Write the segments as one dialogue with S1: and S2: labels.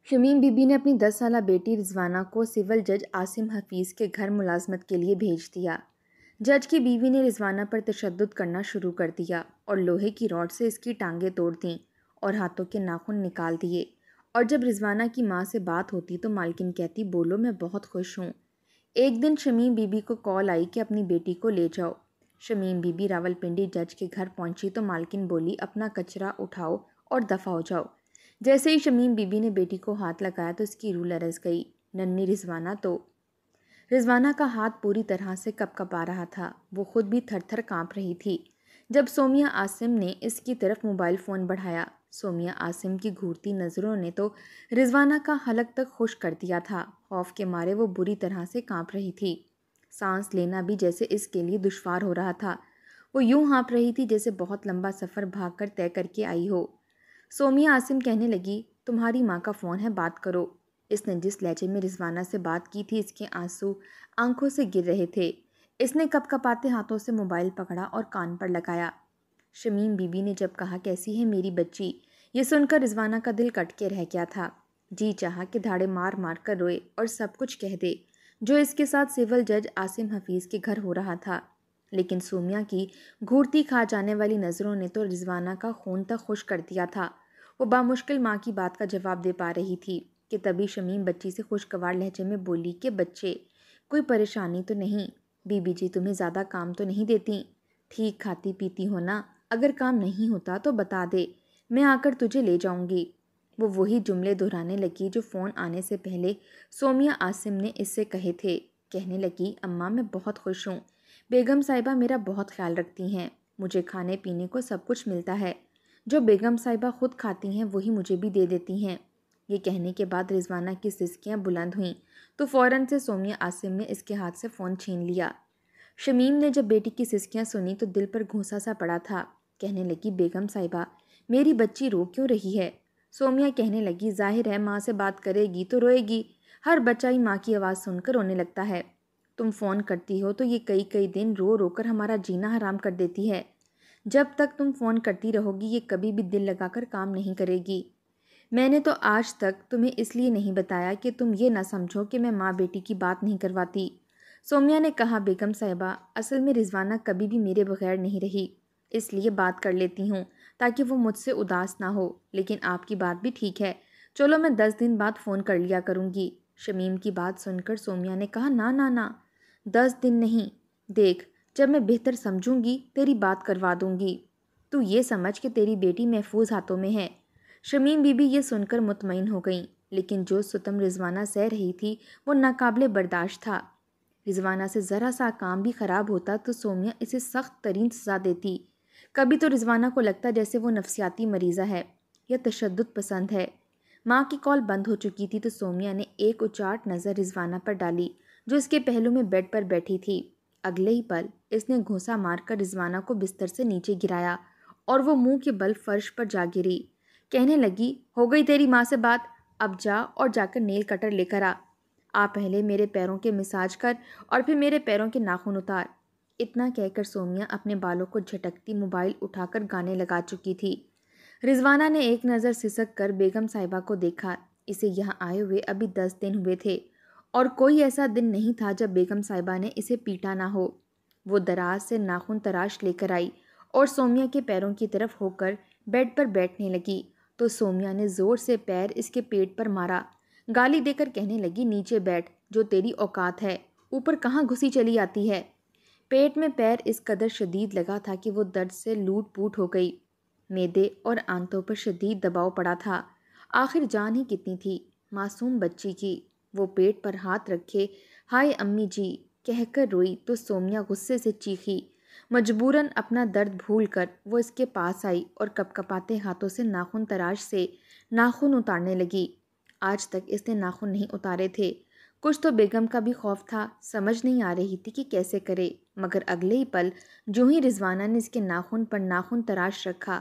S1: Shamim be be نے اپنی 10 سالہ بیٹی رضوانہ کو سول جج عاصم حفیظ کے گھر ملازمت کے لیے بھیج دیا۔ جج کی بیوی نے رضوانہ پر تشدد کرنا شروع کر دیا اور لوہے کی راڈ سے اس کی ٹانگیں توڑ دیں اور ہاتھوں کے ناخن نکال دیے۔ اور جب رضوانہ کی ماں سے بات ہوتی تو مالکن کہتی بولو میں بہت خوش ہوں۔ ایک دن شمیم بی بی کو کال آئی کہ اپنی بیٹی کو لے جاؤ۔ شمیم بی بی راولپنڈی جج کے گھر پہنچی تو مالکن بولی اپنا کچرا اٹھاؤ اور دفع ہو جاؤ۔ جیسے ہی شمیم بی بی نے بیٹی کو ہاتھ لگایا تو اس کی روح لرز گئی۔ ننھی رضوانہ کا ہاتھ پوری طرح سے کپکپا رہا تھا، وہ خود بھی تھر تھر کانپ رہی تھی۔ جب سومیہ عاصم نے اس کی طرف موبائل فون بڑھایا، سومیہ عاصم کی گھورتی نظروں نے تو رضوانہ کا حلق تک خشک کر دیا تھا۔ خوف کے مارے وہ بری طرح سے کانپ رہی تھی، سانس لینا بھی جیسے اس کے لیے دشوار ہو رہا تھا۔ وہ یوں ہانپ رہی تھی جیسے بہت لمبا سفر بھاگ کر طے کر کے آئی ہو۔ سومیہ عاصم کہنے لگی تمہاری ماں کا فون ہے، بات کرو۔ اس نے جس لہجے میں رضوانہ سے بات کی تھی اس کے آنسو آنکھوں سے گر رہے تھے۔ اس نے کپکپاتے ہاتھوں سے موبائل پکڑا اور کان پر لگایا۔ شمیم بی بی نے جب کہا کیسی ہے میری بچی، یہ سن کر رضوانہ کا دل کٹ کے رہ گیا تھا۔ جی چاہا کہ دھاڑے مار مار کر روئے اور سب کچھ کہہ دے جو اس کے ساتھ سول جج عاصم حفیظ کے گھر ہو رہا تھا، لیکن سومیہ کی گھورتی کھا جانے والی نظروں نے تو رضوانہ کا خون تک خشک کر دیا تھا۔ وہ بامشکل ماں کی بات کا جواب دے پا رہی تھی کہ تبھی شمیم بچی سے خوشگوار لہجے میں بولی کہ بچے کوئی پریشانی تو نہیں؟ بی بی جی تمہیں زیادہ کام تو نہیں دیتی؟ ٹھیک کھاتی پیتی ہو نا؟ اگر کام نہیں ہوتا تو بتا دے، میں آ کر تجھے لے جاؤں گی۔ وہ وہی جملے دہرانے لگی جو فون آنے سے پہلے سومیہ عاصم نے اس سے کہے تھے۔ کہنے لگی اماں میں بہت خوش ہوں، بیگم صاحبہ میرا بہت خیال رکھتی ہیں، مجھے کھانے پینے کو سب کچھ ملتا ہے، جو بیگم صاحبہ خود کھاتی ہیں وہی مجھے بھی دے دیتی ہیں۔ یہ کہنے کے بعد رضوانہ کی سسکیاں بلند ہوئیں تو فوراً سے سومیہ عاصم نے اس کے ہاتھ سے فون چھین لیا۔ شمیم نے جب بیٹی کی سسکیاں سنی تو دل پر گھونسا سا پڑا تھا۔ کہنے لگی بیگم صاحبہ میری بچی رو کیوں رہی ہے؟ سومیہ کہنے لگی ظاہر ہے ماں سے بات کرے گی تو روئے گی، ہر بچہ ہی ماں کی آواز سن کر رونے لگتا ہے۔ تم فون کرتی ہو تو یہ کئی دن رو رو کر ہمارا جینا حرام کر دیتی ہے۔ جب تک تم فون کرتی رہو گی یہ کبھی بھی دل لگا کر کام نہیں کرے گی۔ میں نے تو آج تک تمہیں اس لیے نہیں بتایا کہ تم یہ نہ سمجھو کہ میں ماں بیٹی کی بات نہیں کرواتی۔ سومیہ نے کہا بیگم صاحبہ اصل میں رضوانہ کبھی بھی میرے بغیر نہیں رہی، اس لیے بات کر لیتی ہوں تاکہ وہ مجھ سے اداس نہ ہو، لیکن آپ کی بات بھی ٹھیک ہے، چلو میں 10 دن بعد فون کر لیا کروں گی۔ شمیم کی بات سن کر سومیہ نے کہا نہ 10 دن نہیں، دیکھ جب میں بہتر سمجھوں گی تیری بات کروا دوں گی، تو یہ سمجھ کہ تیری بیٹی محفوظ ہاتھوں میں ہے۔ شمیم بی بی یہ سن کر مطمئن ہو گئیں، لیکن جو ستم رضوانہ سہ رہی تھی وہ ناقابل برداشت تھا۔ رضوانہ سے ذرا سا کام بھی خراب ہوتا تو سومیہ اسے سخت ترین سزا دیتی۔ کبھی تو رضوانہ کو لگتا جیسے وہ نفسیاتی مریضہ ہے یا تشدد پسند ہے۔ ماں کی کال بند ہو چکی تھی تو سومیہ نے ایک اچاٹ نظر رضوانہ پر ڈالی جو اس کے پہلو میں بیڈ پر بیٹھی تھی۔ اگلے ہی پل اس نے گھونسا مار کر رضوانہ کو بستر سے نیچے گرایا اور وہ منہ کے بل فرش پر جا گری۔ کہنے لگی ہو گئی تیری ماں سے بات، اب جا اور جا کر نیل کٹر لے کر آ پہلے میرے پیروں کے مساج کر اور پھر میرے پیروں کے ناخن اتار۔ اتنا کہہ کر سومیہ اپنے بالوں کو جھٹکتی موبائل اٹھا کر گانے لگا چکی تھی۔ رضوانہ نے ایک نظر سسک کر بیگم صاحبہ کو دیکھا، اسے یہاں آئے ہوئے ابھی 10 دن ہوئے تھے اور کوئی ایسا دن نہیں تھا جب بیگم صاحبہ نے اسے پیٹا نہ ہو۔ وہ دراز سے ناخن تراش لے کر آئی اور سومیہ کے پیروں کی طرف ہو کر بیڈ پر بیٹھنے لگی تو سومیہ نے زور سے پیر اس کے پیٹ پر مارا، گالی دے کر کہنے لگی نیچے بیٹھ، جو تیری اوقات ہے، اوپر کہاں گھسی چلی آتی ہے۔ پیٹ میں پیر اس قدر شدید لگا تھا کہ وہ درد سے لوٹ پوٹ ہو گئی، معدے اور آنتوں پر شدید دباؤ پڑا تھا۔ آخر جان ہی کتنی تھی معصوم بچی کی۔ وہ پیٹ پر ہاتھ رکھے ہائے امی جی کہہ کر روئی تو سومیہ غصے سے چیخی۔ مجبوراً اپنا درد بھول کر وہ اس کے پاس آئی اور کپکپاتے ہاتھوں سے ناخن تراش سے ناخن اتارنے لگی۔ آج تک اس نے ناخن نہیں اتارے تھے، کچھ تو بیگم کا بھی خوف تھا، سمجھ نہیں آ رہی تھی کہ کیسے کرے، مگر اگلے ہی پل جو ہی رضوانہ نے اس کے ناخن پر ناخن تراش رکھا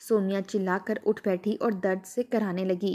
S1: سومیہ چلا کر اٹھ بیٹھی اور درد سے کرانے لگی۔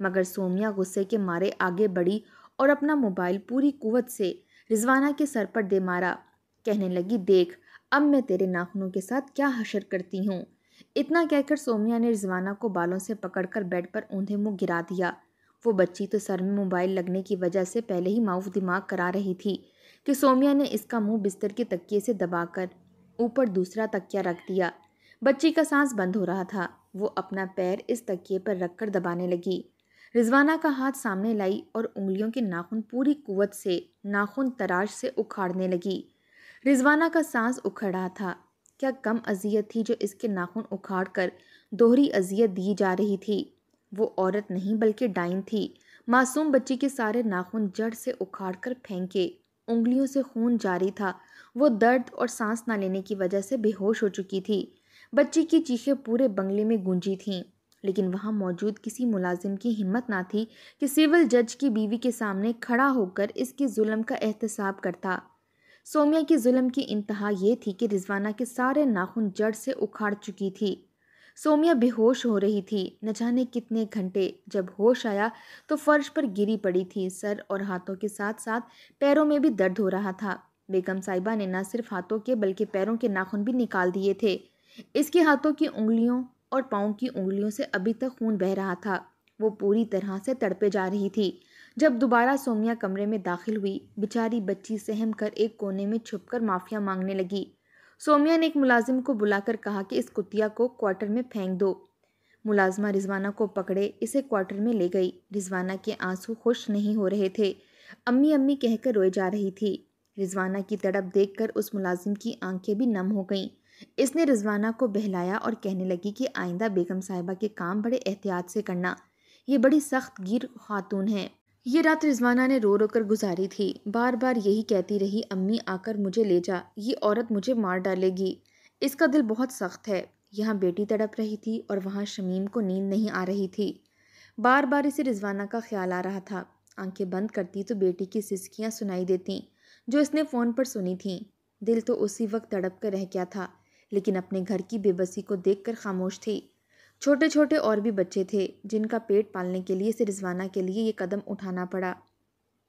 S1: مگر سومیہ غصے کے مارے آگے بڑھی اور اپنا موبائل پوری قوت سے رضوانہ کے سر پر دے مارا۔ کہنے لگی دیکھ اب میں تیرے ناخنوں کے ساتھ کیا حشر کرتی ہوں۔ اتنا کہہ کر سومیا نے رضوانہ کو بالوں سے پکڑ کر بیڈ پر اوندھے منہ گرا دیا۔ وہ بچی تو سر میں موبائل لگنے کی وجہ سے پہلے ہی معاف دماغ کرا رہی تھی کہ سومیا نے اس کا منہ بستر کے تکیے سے دبا کر اوپر دوسرا تکیہ رکھ دیا۔ بچی کا سانس بند ہو رہا تھا۔ وہ اپنا پیر اس تکیے پر رکھ کر دبانے لگی۔ رضوانہ کا ہاتھ سامنے لائی اور انگلیوں کے ناخن پوری قوت سے ناخن تراش سے اکھاڑنے لگی۔ رضوانہ کا سانس اکھڑ رہا تھا۔ کیا کم اذیت تھی جو اس کے ناخن اکھاڑ کر دوہری اذیت دی جا رہی تھی۔ وہ عورت نہیں بلکہ ڈائن تھی۔ معصوم بچی کے سارے ناخن جڑ سے اکھاڑ کر پھینکے، انگلیوں سے خون جاری تھا۔ وہ درد اور سانس نہ لینے کی وجہ سے بے ہوش ہو چکی تھی۔ بچی کی چیخیں پورے بنگلے میں گونجی تھیں، لیکن وہاں موجود کسی ملازم کی ہمت نہ تھی کہ سول جج کی بیوی کے سامنے کھڑا ہو کر اس کے ظلم کا احتساب کرتا۔ سومیا کی ظلم کی انتہا یہ تھی کہ رضوانہ کے سارے ناخن جڑ سے اکھاڑ چکی تھی۔ سومیا بے ہوش ہو رہی تھی نہ جانے کتنے گھنٹے۔ جب ہوش آیا تو فرش پر گری پڑی تھی۔ سر اور ہاتھوں کے ساتھ ساتھ پیروں میں بھی درد ہو رہا تھا۔ بیگم صاحبہ نے نہ صرف ہاتھوں کے بلکہ پیروں کے ناخن بھی نکال دیے تھے۔ اس کے ہاتھوں کی انگلیوں اور پاؤں کی انگلیوں سے ابھی تک خون بہہ رہا تھا۔ وہ پوری طرح سے تڑپے جا رہی تھی۔ جب دوبارہ سومیا کمرے میں داخل ہوئی، بیچاری بچی سہم کر ایک کونے میں چھپ کر معافیا مانگنے لگی۔ سومیا نے ایک ملازم کو بلا کر کہا کہ اس کتیا کو کوارٹر میں پھینک دو۔ ملازمہ رضوانہ کو پکڑے اسے کوارٹر میں لے گئی۔ رضوانہ کے آنسو خشک نہیں ہو رہے تھے، امی امی کہہ کر روئے جا رہی تھی۔ رضوانہ کی تڑپ دیکھ کر اس ملازم کی آنکھیں بھی نم ہو گئیں۔ اس نے رضوانہ کو بہلایا اور کہنے لگی کہ آئندہ بیگم صاحبہ کے کام بڑے احتیاط سے کرنا، یہ بڑی سخت گیر خاتون ہیں۔ یہ رات رضوانہ نے رو رو کر گزاری تھی، بار بار یہی کہتی رہی، امی آ کر مجھے لے جا، یہ عورت مجھے مار ڈالے گی، اس کا دل بہت سخت ہے۔ یہاں بیٹی تڑپ رہی تھی اور وہاں شمیم کو نیند نہیں آ رہی تھی۔ بار بار اسے رضوانہ کا خیال آ رہا تھا۔ آنکھیں بند کرتی تو بیٹی کی سسکیاں سنائی دیتیں جو اس نے فون پر سنی تھیں۔ دل تو اسی وقت تڑپ کر رہ گیا تھا، لیکن اپنے گھر کی بے بسی کو دیکھ کر خاموش تھی۔ چھوٹے چھوٹے اور بھی بچے تھے جن کا پیٹ پالنے کے لیے اسے رضوانہ کے لیے یہ قدم اٹھانا پڑا۔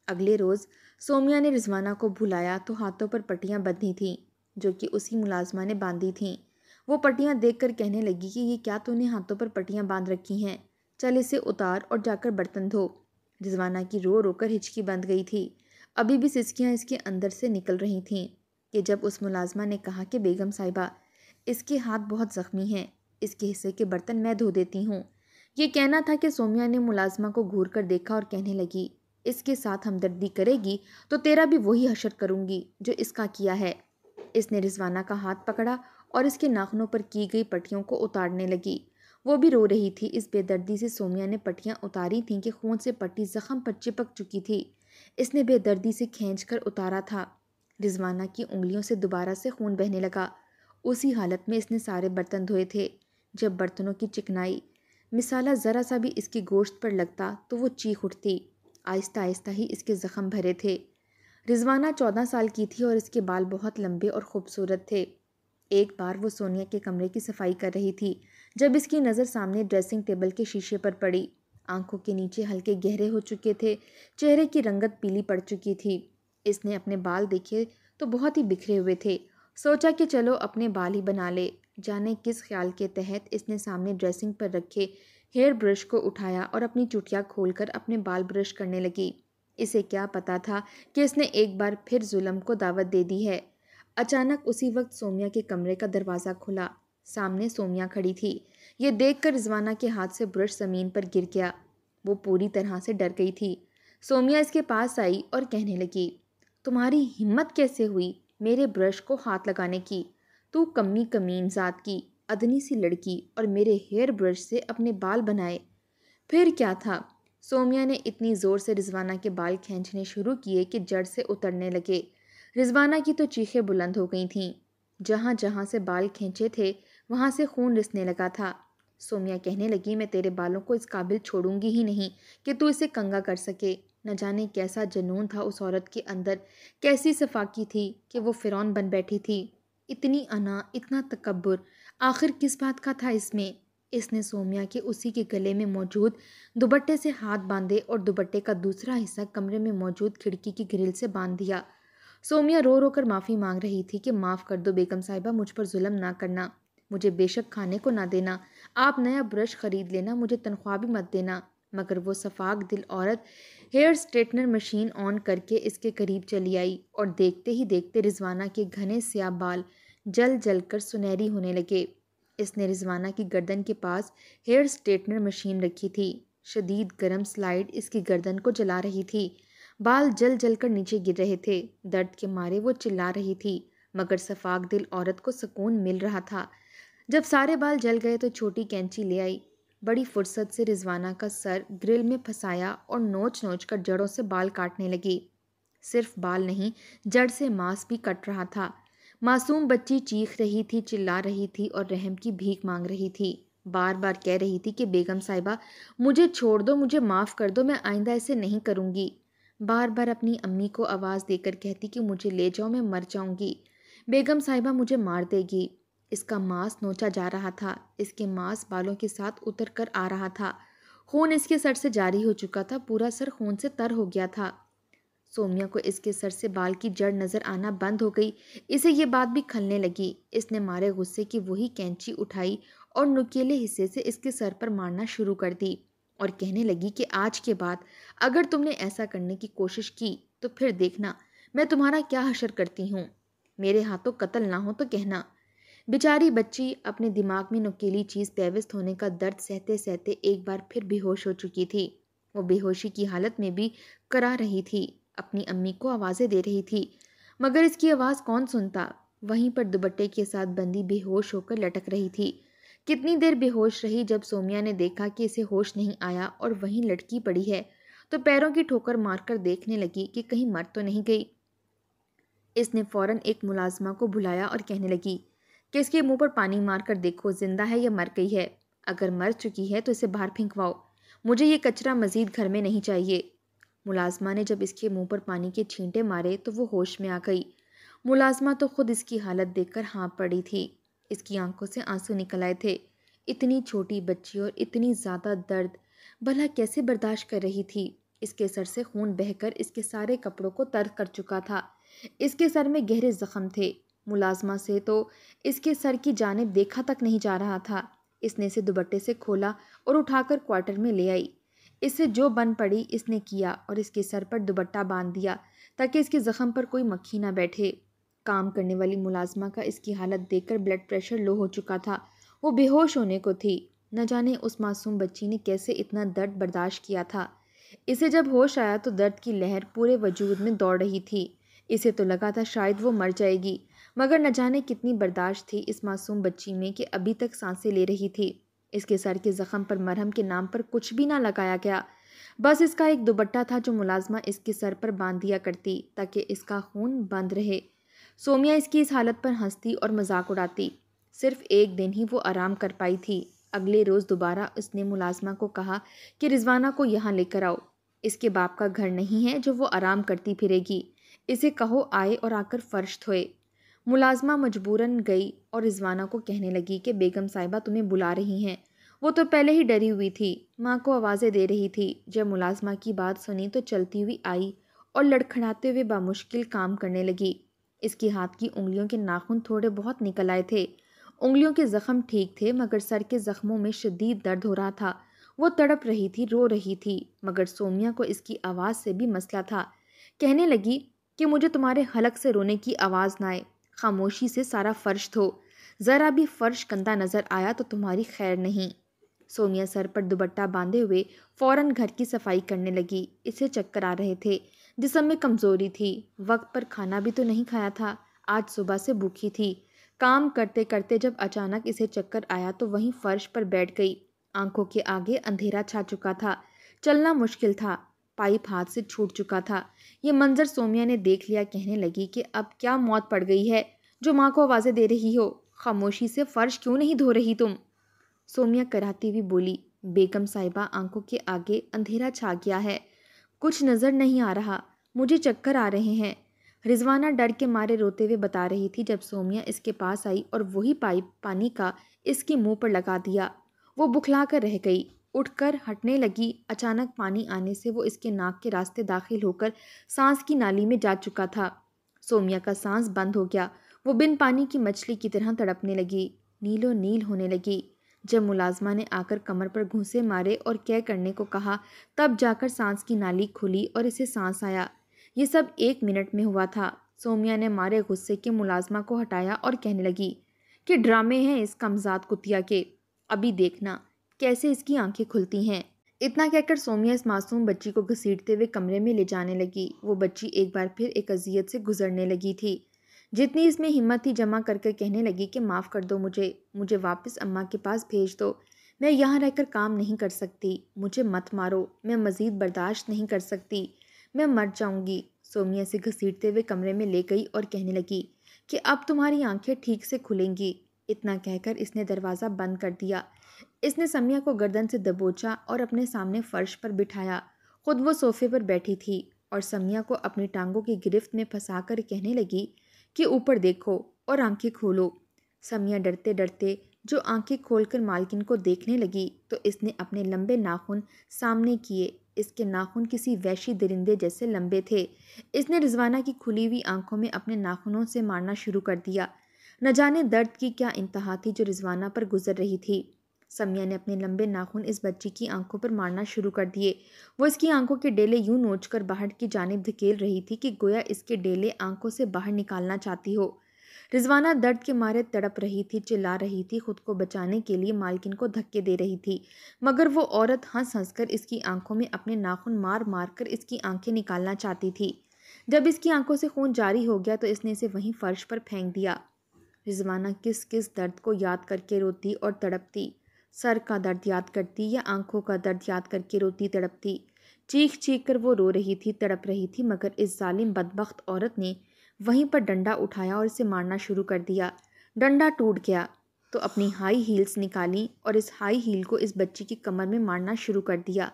S1: اگلے روز سومیا نے رضوانہ کو بلایا تو ہاتھوں پر پٹیاں بندھی تھیں جو کہ اسی ملازمہ نے باندھی تھیں۔ وہ پٹیاں دیکھ کر کہنے لگی کہ یہ کیا تو نے ہاتھوں پر پٹیاں باندھ رکھی ہیں، چل اسے اتار اور جا کر برتن دھو۔ رضوانہ کی رو رو کر ہچکی بند گئی تھی، ابھی بھی سسکیاں اس کے اندر سے نکل رہی تھیں کہ جب اس ملازمہ نے کہا کہ بیگم صاحبہ اس کے ہاتھ بہت زخمی ہیں، اس کے حصے کے برتن میں دھو دیتی ہوں۔ یہ کہنا تھا کہ سومیا نے ملازمہ کو گھور کر دیکھا اور کہنے لگی، اس کے ساتھ ہمدردی کرے گی تو تیرا بھی وہی حشر کروں گی جو اس کا کیا ہے۔ اس نے رضوانہ کا ہاتھ پکڑا اور اس کے ناخنوں پر کی گئی پٹیوں کو اتارنے لگی۔ وہ بھی رو رہی تھی۔ اس بے دردی سے سومیا نے پٹیاں اتاری تھیں کہ خون سے پٹی زخم پر چپک چکی تھی۔ اس نے بے دردی سے کھینچ کر اتارا تھا۔ رضوانہ کی انگلیوں سے دوبارہ سے خون بہنے لگا۔ اسی حالت میں اس نے سارے برتن دھوئے تھے۔ جب برتنوں کی چکنائی مثالہ ذرا سا بھی اس کی گوشت پر لگتا تو وہ چیخ اٹھتی۔ آہستہ آہستہ ہی اس کے زخم بھرے تھے۔ رضوانہ 14 سال کی تھی اور اس کے بال بہت لمبے اور خوبصورت تھے۔ ایک بار وہ سونیا کے کمرے کی صفائی کر رہی تھی جب اس کی نظر سامنے ڈریسنگ ٹیبل کے شیشے پر پڑی۔ آنکھوں کے نیچے ہلکے گہرے ہو چکے تھے، چہرے کی رنگت پیلی پڑ چکی تھی۔ اس نے اپنے بال دیکھے تو بہت ہی بکھرے ہوئے تھے۔ سوچا کہ چلو اپنے بال ہی بنا لے۔ جانے کس خیال کے تحت اس نے سامنے ڈریسنگ پر رکھے ہیئر برش کو اٹھایا اور اپنی چوٹیاں کھول کر اپنے بال برش کرنے لگی۔ اسے کیا پتا تھا کہ اس نے ایک بار پھر ظلم کو دعوت دے دی ہے۔ اچانک اسی وقت سومیا کے کمرے کا دروازہ کھلا۔ سامنے سومیا کھڑی تھی۔ یہ دیکھ کر رضوانہ کے ہاتھ سے برش زمین پر گر گیا۔ وہ پوری طرح سے ڈر گئی تھی۔ سومیا اس کے پاس آئی اور کہنے لگی، تمہاری ہمت کیسے ہوئی میرے برش کو ہاتھ لگانے کی؟ تو کمی کمین ذات کی ادنی سی لڑکی اور میرے ہیئر برش سے اپنے بال بنائے؟ پھر کیا تھا؟ سومیا نے اتنی زور سے رضوانہ کے بال کھینچنے شروع کیے کہ جڑ سے اترنے لگے۔ رضوانہ کی تو چیخیں بلند ہو گئی تھیں۔ جہاں جہاں سے بال کھینچے تھے وہاں سے خون رسنے لگا تھا۔ سومیا کہنے لگی، میں تیرے بالوں کو اس قابل چھوڑوں گی ہی نہیں کہ تو اسے کنگا کر سکے۔ نہ جانے کیسا جنون تھا اس عورت کے اندر، کیسی صفاکی تھی کہ وہ فرعون بن بیٹھی تھی۔ اتنی انا، اتنا تکبر، آخر کس بات کا تھا اس میں؟ اس نے سومیا کے اسی کے گلے میں موجود دوپٹے سے ہاتھ باندھے اور دوپٹے کا دوسرا حصہ کمرے میں موجود کھڑکی کی گرل سے باندھ دیا۔ سومیا رو رو کر معافی مانگ رہی تھی کہ معاف کر دو بیگم صاحبہ، مجھ پر ظلم نہ کرنا، مجھے بے شک کھانے کو نہ دینا، آپ نیا برش خرید لینا، مجھے تنخواہ بھی مت دینا۔ مگر وہ صفاک دل عورت ہیئر اسٹریٹنر مشین آن کر کے اس کے قریب چلی آئی اور دیکھتے ہی دیکھتے رضوانہ کے گھنے سیاہ بال جل جل کر سنہری ہونے لگے۔ اس نے رضوانہ کی گردن کے پاس ہیئر اسٹریٹنر مشین رکھی تھی۔ شدید گرم سلائیڈ اس کی گردن کو جلا رہی تھی۔ بال جل جل کر نیچے گر رہے تھے۔ درد کے مارے وہ چلا رہی تھی، مگر صفاک دل عورت کو سکون مل رہا تھا۔ جب سارے بال جل گئے تو چھوٹی کینچی لے آئی، بڑی فرصت سے رضوانہ کا سر گرل میں پھنسایا اور نوچ نوچ کر جڑوں سے بال کاٹنے لگی۔ صرف بال نہیں، جڑ سے ماس بھی کٹ رہا تھا۔ معصوم بچی چیخ رہی تھی، چلا رہی تھی اور رحم کی بھیک مانگ رہی تھی۔ بار بار کہہ رہی تھی کہ بیگم صاحبہ مجھے چھوڑ دو، مجھے معاف کر دو، میں آئندہ ایسے نہیں کروں گی۔ بار بار اپنی امی کو آواز دے کر کہتی کہ مجھے لے جاؤ، میں مر جاؤں گی، بیگم صاحبہ مجھے مار دے گی۔ اس کا ماس نوچا جا رہا تھا، اس کے ماس بالوں کے ساتھ اتر کر آ رہا تھا۔ خون اس کے سر سے جاری ہو چکا تھا، پورا سر خون سے تر ہو گیا تھا۔ سومیا کو اس کے سر سے بال کی جڑ نظر آنا بند ہو گئی۔ اسے یہ بات بھی کھلنے لگی۔ اس نے مارے غصے کی وہی کینچی اٹھائی اور نکیلے حصے سے اس کے سر پر مارنا شروع کر دی اور کہنے لگی کہ آج کے بعد اگر تم نے ایسا کرنے کی کوشش کی تو پھر دیکھنا میں تمہارا کیا حشر کرتی ہوں۔ میرے ہاتھوں قتل نہ ہو تو کہنا۔ بیچاری بچی اپنے دماغ میں نکیلی چیز پیوست ہونے کا درد سہتے سہتے ایک بار پھر بے ہوش ہو چکی تھی۔ وہ بے ہوشی کی حالت میں بھی کرا رہی تھی، اپنی امی کو آوازیں دے رہی تھی، مگر اس کی آواز کون سنتا؟ وہیں پر دوپٹے کے ساتھ بندی بے ہوش ہو کر لٹک رہی تھی۔ کتنی دیر بے ہوش رہی، جب سومیا نے دیکھا کہ اسے ہوش نہیں آیا اور وہیں لٹکی پڑی ہے تو پیروں کی ٹھوکر مار کر دیکھنے لگی کہ کہیں مر تو نہیں گئی۔ اس نے فوراً ایک ملازمہ کو بلایا اور کہنے لگی کہ اس کے منہ پر پانی مار کر دیکھو زندہ ہے یا مر گئی ہے، اگر مر چکی ہے تو اسے باہر پھینکواؤ، مجھے یہ کچرا مزید گھر میں نہیں چاہیے۔ ملازمہ نے جب اس کے منہ پر پانی کے چھینٹے مارے تو وہ ہوش میں آ گئی۔ ملازمہ تو خود اس کی حالت دیکھ کر ہانپ پڑی تھی، اس کی آنکھوں سے آنسو نکل آئے تھے۔ اتنی چھوٹی بچی اور اتنی زیادہ درد بھلا کیسے برداشت کر رہی تھی؟ اس کے سر سے خون بہہ کر اس کے سارے کپڑوں کو تر کر چکا تھا، اس کے سر میں گہرے زخم تھے۔ ملازمہ سے تو اس کے سر کی جانب دیکھا تک نہیں جا رہا تھا۔ اس نے اسے دوپٹے سے کھولا اور اٹھا کر کوارٹر میں لے آئی۔ اس سے جو بن پڑی اس نے کیا اور اس کے سر پر دوپٹہ باندھ دیا تاکہ اس کے زخم پر کوئی مکھی نہ بیٹھے۔ کام کرنے والی ملازمہ کا اس کی حالت دیکھ کر بلڈ پریشر لو ہو چکا تھا، وہ بے ہوش ہونے کو تھی۔ نہ جانے اس معصوم بچی نے کیسے اتنا درد برداشت کیا تھا۔ اسے جب ہوش آیا تو درد کی لہر پورے وجود میں دوڑ رہی تھی۔ اسے تو لگا تھا شاید وہ مر جائے گی، مگر نہ جانے کتنی برداشت تھی اس معصوم بچی میں کہ ابھی تک سانسیں لے رہی تھی۔ اس کے سر کے زخم پر مرہم کے نام پر کچھ بھی نہ لگایا گیا، بس اس کا ایک دوپٹہ تھا جو ملازمہ اس کے سر پر باندھ دیا کرتی تاکہ اس کا خون بند رہے۔ سومیا اس کی اس حالت پر ہنستی اور مذاق اڑاتی۔ صرف ایک دن ہی وہ آرام کر پائی تھی۔ اگلے روز دوبارہ اس نے ملازمہ کو کہا کہ رضوانہ کو یہاں لے کر آؤ، اس کے باپ کا گھر نہیں ہے جو وہ آرام کرتی پھرے گی، اسے کہو آئے اور آ کر فرش دھوئے۔ ملازمہ مجبوراً گئی اور رضوانہ کو کہنے لگی کہ بیگم صاحبہ تمہیں بلا رہی ہیں۔ وہ تو پہلے ہی ڈری ہوئی تھی، ماں کو آوازیں دے رہی تھی۔ جب ملازمہ کی بات سنی تو چلتی ہوئی آئی اور لڑکھڑاتے ہوئے بامشکل کام کرنے لگی۔ اس کی ہاتھ کی انگلیوں کے ناخن تھوڑے بہت نکل آئے تھے۔ انگلیوں کے زخم ٹھیک تھے مگر سر کے زخموں میں شدید درد ہو رہا تھا۔ وہ تڑپ رہی تھی، رو رہی تھی، مگر سومیا کو اس کی آواز سے بھی مسئلہ تھا۔ کہنے لگی کہ مجھے تمہارے حلق سے رونے کی آواز نہ آئے، خاموشی سے سارا فرش دھو، ذرا بھی فرش گندا نظر آیا تو تمہاری خیر نہیں۔ سومیا سر پر دوپٹہ باندھے ہوئے فوراً گھر کی صفائی کرنے لگی۔ اسے چکر آ رہے تھے، جسم میں کمزوری تھی، وقت پر کھانا بھی تو نہیں کھایا تھا، آج صبح سے بھوکی تھی۔ کام کرتے کرتے جب اچانک اسے چکر آیا تو وہیں فرش پر بیٹھ گئی۔ آنکھوں کے آگے اندھیرا چھا چکا تھا، چلنا مشکل تھا، پائپ ہاتھ سے چھوٹ چکا تھا۔ یہ منظر سومیا نے دیکھ لیا، کہنے لگی کہ اب کیا موت پڑ گئی ہے جو ماں کو آوازیں دے رہی ہو؟ خاموشی سے فرش کیوں نہیں دھو رہی تم؟ سومیا کراتی ہوئی بولی، بیگم صاحبہ آنکھوں کے آگے اندھیرا چھا گیا ہے، کچھ نظر نہیں آ رہا، مجھے چکر آ رہے ہیں۔ رضوانہ ڈر کے مارے روتے ہوئے بتا رہی تھی۔ جب سومیا اس کے پاس آئی اور وہی پائپ پانی کا اس کے منہ پر لگا دیا، وہ بکھلا کر رہ گئی، اٹھ کر ہٹنے لگی۔ اچانک پانی آنے سے وہ اس کے ناک کے راستے داخل ہو کر سانس کی نالی میں جا چکا تھا۔ سومیا کا سانس بند ہو گیا۔ وہ بن پانی کی مچھلی کی طرح تڑپنے لگی، نیلو نیل ہونے لگی۔ جب ملازمہ نے آ کر کمر پر گھونسے مارے اور کیا کرنے کو کہا، تب جا کر سانس کی نالی کھلی اور اسے سانس آیا۔ یہ سب 1 منٹ میں ہوا تھا۔ سومیا نے مارے غصے کے ملازمہ کو ہٹایا اور کہنے لگی کہ ڈرامے ہیں اس کمزاد کتیا کے، ابھی دیکھنا کیسے اس کی آنکھیں کھلتی ہیں۔ اتنا کہہ کر سومیا اس معصوم بچی کو گھسیٹتے ہوئے کمرے میں لے جانے لگی۔ وہ بچی ایک بار پھر ایک اذیت سے گزرنے لگی تھی۔ جتنی اس میں ہمت تھی جمع کر کے کہنے لگی کہ معاف کر دو مجھے واپس اماں کے پاس بھیج دو، میں یہاں رہ کر کام نہیں کر سکتی، مجھے مت مارو، میں مزید برداشت نہیں کر سکتی، میں مر جاؤں گی۔ سومیا سے گھسیٹتے ہوئے کمرے میں لے گئی اور کہنے لگی کہ اب تمہاری آنکھیں ٹھیک سے کھلیں گی۔ اتنا کہہ کر اس نے دروازہ بند کر دیا۔ اس نے سمیہ کو گردن سے دبوچا اور اپنے سامنے فرش پر بٹھایا۔ خود وہ صوفے پر بیٹھی تھی اور سمیہ کو اپنی ٹانگوں کی گرفت میں پھنسا کر کہنے لگی کہ اوپر دیکھو اور آنکھیں کھولو۔ سمیہ ڈرتے ڈرتے جو آنکھیں کھول کر مالکن کو دیکھنے لگی تو اس نے اپنے لمبے ناخن سامنے کیے۔ اس کے ناخن کسی وحشی درندے جیسے لمبے تھے۔ اس نے رضوانہ کی کھلی ہوئی آنکھوں میں اپنے ناخنوں سے مارنا شروع کر دیا۔ نہ جانے درد کی کیا انتہا تھی جو رضوانہ پر گزر رہی تھی۔ سمیہ نے اپنے لمبے ناخن اس بچی کی آنکھوں پر مارنا شروع کر دیے۔ وہ اس کی آنکھوں کے ڈیلے یوں نوچ کر باہر کی جانب دھکیل رہی تھی کہ گویا اس کے ڈیلے آنکھوں سے باہر نکالنا چاہتی ہو۔ رضوانہ درد کے مارے تڑپ رہی تھی، چلا رہی تھی، خود کو بچانے کے لیے مالکن کو دھکے دے رہی تھی، مگر وہ عورت ہنس ہنس کر اس کی آنکھوں میں اپنے ناخن مار مار کر اس کی آنکھیں نکالنا چاہتی تھی۔ جب اس کی آنکھوں سے خون جاری ہو گیا تو اس نے اسے وہیں فرش پر پھینک دیا۔ رضوانہ کس کس درد کو یاد کر کے روتی اور تڑپتی، سر کا درد یاد کرتی یا آنکھوں کا درد یاد کر کے روتی تڑپتی۔ چیخ چیخ کر وہ رو رہی تھی، تڑپ رہی تھی، مگر اس ظالم بدبخت عورت نے وہیں پر ڈنڈا اٹھایا اور اسے مارنا شروع کر دیا۔ ڈنڈا ٹوٹ گیا تو اپنی ہائی ہیلز نکالی اور اس ہائی ہیل کو اس بچی کی کمر میں مارنا شروع کر دیا۔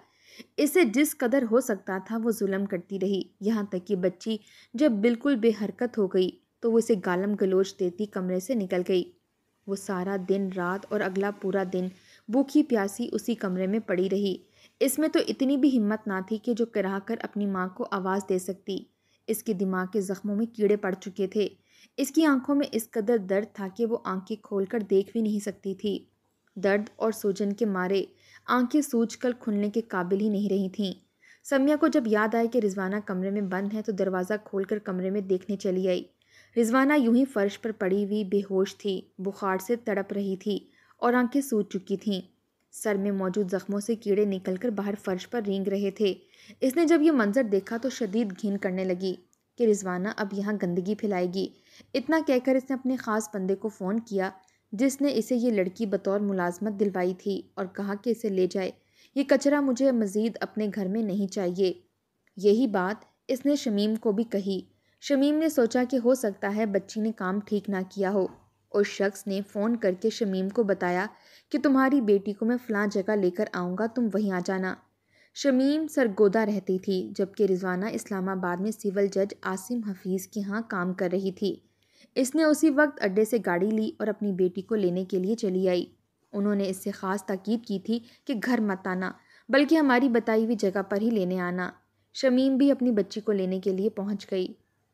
S1: اسے جس قدر ہو سکتا تھا وہ ظلم کرتی رہی، یہاں تک کہ بچی جب بالکل بے حرکت ہو گئی تو وہ اسے گالم گلوچ دیتی کمرے سے نکل گئی۔ وہ سارا دن رات اور اگلا پورا دن بھوکی پیاسی اسی کمرے میں پڑی رہی۔ اس میں تو اتنی بھی ہمت نہ تھی کہ جو کرا کر اپنی ماں کو آواز دے سکتی۔ اس کے دماغ کے زخموں میں کیڑے پڑ چکے تھے۔ اس کی آنکھوں میں اس قدر درد تھا کہ وہ آنکھیں کھول کر دیکھ بھی نہیں سکتی تھی۔ درد اور سوجن کے مارے آنکھیں سوج کر کھلنے کے قابل ہی نہیں رہی تھیں۔ سمیہ کو جب یاد آئی کہ رضوانہ کمرے میں بند ہے تو دروازہ کھول کر کمرے میں دیکھنے چلی آئی۔ رضوانہ یوں ہی فرش پر پڑی ہوئی بے ہوش تھی، بخار سے تڑپ رہی تھی اور آنکھیں سوج چکی تھیں۔ سر میں موجود زخموں سے کیڑے نکل کر باہر فرش پر رینگ رہے تھے۔ اس نے جب یہ منظر دیکھا تو شدید گھن کرنے لگی کہ رضوانہ اب یہاں گندگی پھیلائے گی۔ اتنا کہہ کر اس نے اپنے خاص بندے کو فون کیا جس نے اسے یہ لڑکی بطور ملازمت دلوائی تھی اور کہا کہ اسے لے جائے، یہ کچرا مجھے مزید اپنے گھر میں نہیں چاہیے۔ یہی بات اس نے شمیم کو بھی کہی۔ شمیم نے سوچا کہ ہو سکتا ہے بچی نے کام ٹھیک نہ کیا ہو۔ اس شخص نے فون کر کے شمیم کو بتایا کہ تمہاری بیٹی کو میں فلاں جگہ لے کر آؤں گا، تم وہیں آ جانا۔ شمیم سرگودا رہتی تھی جبکہ رضوانہ اسلام آباد میں سول جج عاصم حفیظ کے ہاں کام کر رہی تھی۔ اس نے اسی وقت اڈے سے گاڑی لی اور اپنی بیٹی کو لینے کے لیے چلی آئی۔ انہوں نے اس سے خاص تاکید کی تھی کہ گھر مت آنا بلکہ ہماری بتائی ہوئی جگہ پر ہی لینے آنا۔ شمیم بھی اپنی بچی کو لینے کے لیے پہنچ گئی۔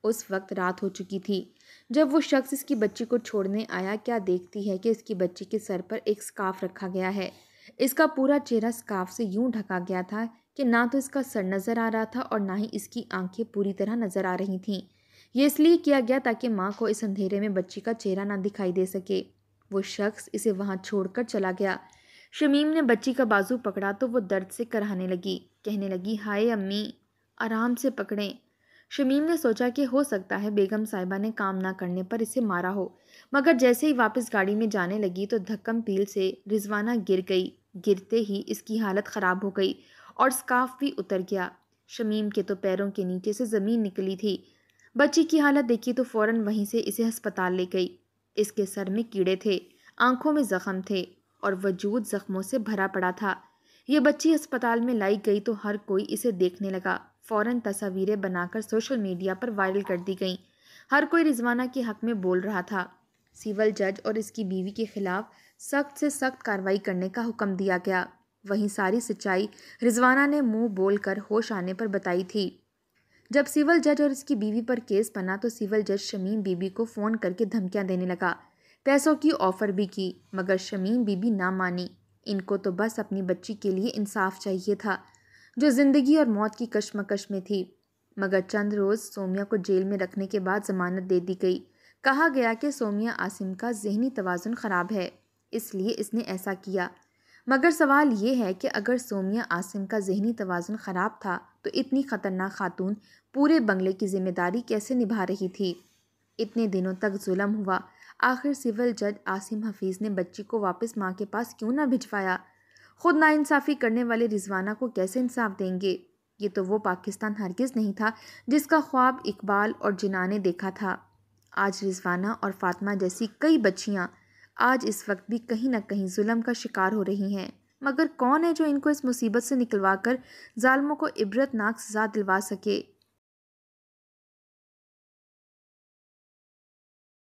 S1: اس وقت رات ہو چکی تھی۔ جب وہ شخص اس کی بچی کو چھوڑنے آیا کیا دیکھتی ہے کہ اس کی بچی کے سر پر ایک سکارف رکھا گیا ہے۔ اس کا پورا چہرہ سکارف سے یوں ڈھکا گیا تھا کہ نہ تو اس کا سر نظر آ رہا تھا اور نہ ہی اس کی آنکھیں پوری طرح نظر آ رہی تھیں۔ یہ اس لیے کیا گیا تاکہ ماں کو اس اندھیرے میں بچی کا چہرہ نہ دکھائی دے سکے۔ وہ شخص اسے وہاں چھوڑ کر چلا گیا۔ شمیم نے بچی کا بازو پکڑا تو وہ درد سے کرہانے لگی، کہنے لگی ہائے امی، آرام سے پکڑیں۔ شمیم نے سوچا کہ ہو سکتا ہے بیگم صاحبہ نے کام نہ کرنے پر اسے مارا ہو، مگر جیسے ہی واپس گاڑی میں جانے لگی تو دھکم پیل سے رضوانہ گر گئی۔ گرتے ہی اس کی حالت خراب ہو گئی اور سکارف بھی اتر گیا۔ شمیم کے تو پیروں کے نیچے سے زمین نکلی تھی۔ بچی کی حالت دیکھی تو فوراً وہیں سے اسے ہسپتال لے گئی۔ اس کے سر میں کیڑے تھے، آنکھوں میں زخم تھے اور وجود زخموں سے بھرا پڑا تھا۔ یہ بچی ہسپتال میں لائی گئی تو ہر کوئی اسے دیکھنے لگا۔ فوراً تصاویریں بنا کر سوشل میڈیا پر وائرل کر دی گئیں۔ ہر کوئی رضوانہ کے حق میں بول رہا تھا۔ سول جج اور اس کی بیوی کے خلاف سخت سے سخت کارروائی کرنے کا حکم دیا گیا۔ وہیں ساری سچائی رضوانہ نے منہ بول کر ہوش آنے پر بتائی تھی۔ جب سول جج اور اس کی بیوی پر کیس بنا تو سول جج شمیم بی بی کو فون کر کے دھمکیاں دینے لگا، پیسوں کی آفر بھی کی، مگر شمیم بی بی نہ مانی۔ ان کو تو بس اپنی بچی کے لیے انصاف چاہیے تھا، جو زندگی اور موت کی کشمکش میں تھی۔ مگر چند روز سومیا کو جیل میں رکھنے کے بعد ضمانت دے دی گئی۔ کہا گیا کہ سومیا عاصم کا ذہنی توازن خراب ہے، اس لیے اس نے ایسا کیا۔ مگر سوال یہ ہے کہ اگر سومیا عاصم کا ذہنی توازن خراب تھا تو اتنی خطرناک خاتون پورے بنگلے کی ذمہ داری کیسے نبھا رہی تھی؟ اتنے دنوں تک ظلم ہوا، آخر سول جج عاصم حفیظ نے بچی کو واپس ماں کے پاس کیوں نہ بھجوایا؟ خود ناانصافی کرنے والے رضوانہ کو کیسے انصاف دیں گے؟ یہ تو وہ پاکستان ہرگز نہیں تھا جس کا خواب اقبال اور جناح نے دیکھا تھا۔ آج رضوانہ اور فاطمہ جیسی کئی بچیاں آج اس وقت بھی کہیں نہ کہیں ظلم کا شکار ہو رہی ہیں، مگر کون ہے جو ان کو اس مصیبت سے نکلوا کر ظالموں کو عبرت ناک سزا دلوا سکے؟